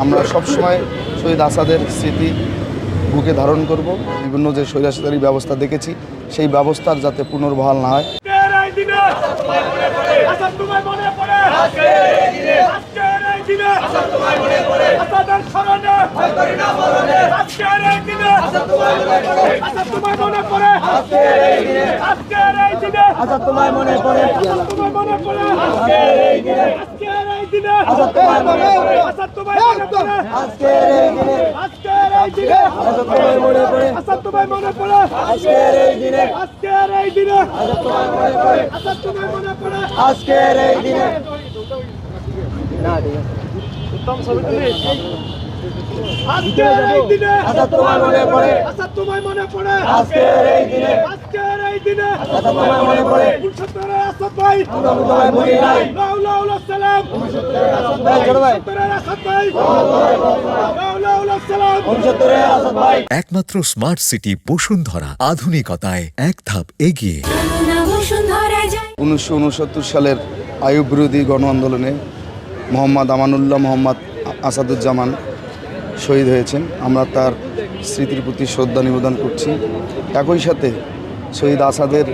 আমরা সবসময় শহীদ আসাদের স্মৃতি বুকে ধারণ করব। বিভিন্ন যে স্বৈরাচারী ব্যবস্থা দেখেছি সেই ব্যবস্থার যাতে পুনর্বহাল না হয়। একমাত্র স্মার্ট সিটি বসুন্ধরা, আধুনিকতায় এক ধাপ এগিয়ে। 1969 সালের আইয়ুব বিরোধী গণ আন্দোলনে মোহাম্মদ আমানুল্লাহ মোহাম্মদ আসাদুজ্জামান শহীদ হয়েছেন। আমরা তার স্মৃতির প্রতি শ্রদ্ধা নিবেদন করছি। একই সাথে শহীদ আসাদের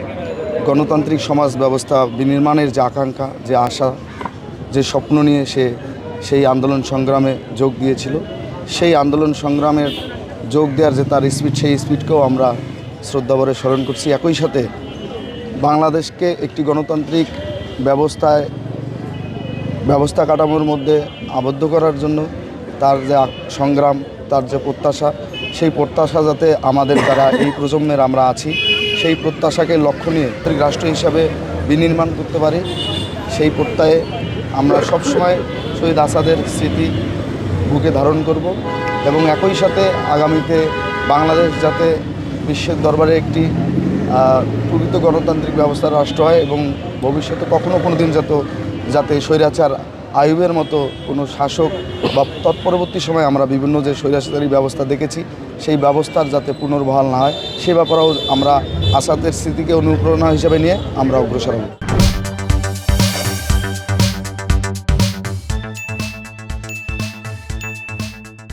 গণতান্ত্রিক সমাজ ব্যবস্থা বিনির্মাণের যে আকাঙ্ক্ষা, যে আশা, যে স্বপ্ন নিয়ে সে সেই আন্দোলন সংগ্রামে যোগ দিয়েছিল, সেই আন্দোলন সংগ্রামের যোগ দেওয়ার যে তার স্পিড, সেই স্পিডকেও আমরা শ্রদ্ধাভরে স্মরণ করছি। একই সাথে বাংলাদেশকে একটি গণতান্ত্রিক ব্যবস্থা কাঠামোর মধ্যে আবদ্ধ করার জন্য তার যে সংগ্রাম, তার যে প্রত্যাশা, সেই প্রত্যাশা যাতে আমাদের যারা এই প্রজন্মের আমরা আছি সেই প্রত্যাশাকে লক্ষ্য নিয়ে রাষ্ট্র হিসাবে বিনির্মাণ করতে পারি, সেই প্রত্যয়ে আমরা সবসময় শহীদ আসাদের স্মৃতি বুকে ধারণ করব এবং একই সাথে আগামীতে বাংলাদেশ যাতে বিশ্বের দরবারে একটি প্রকৃত গণতান্ত্রিক ব্যবস্থার রাষ্ট্র হয় এবং ভবিষ্যতে কখনো কোনো দিন যাতে স্বৈরাচার আইয়ুবের মতো কোনো শাসক বা তৎপরবর্তী সময়ে আমরা বিভিন্ন যে স্বৈরাচারী ব্যবস্থা দেখেছি সেই ব্যবস্থার যাতে পুনর্বহাল না হয় সে ব্যাপারেও আমরা আসাদের স্মৃতিকে অনুপ্রেরণা হিসেবে নিয়ে আমরা অগ্রসর হব।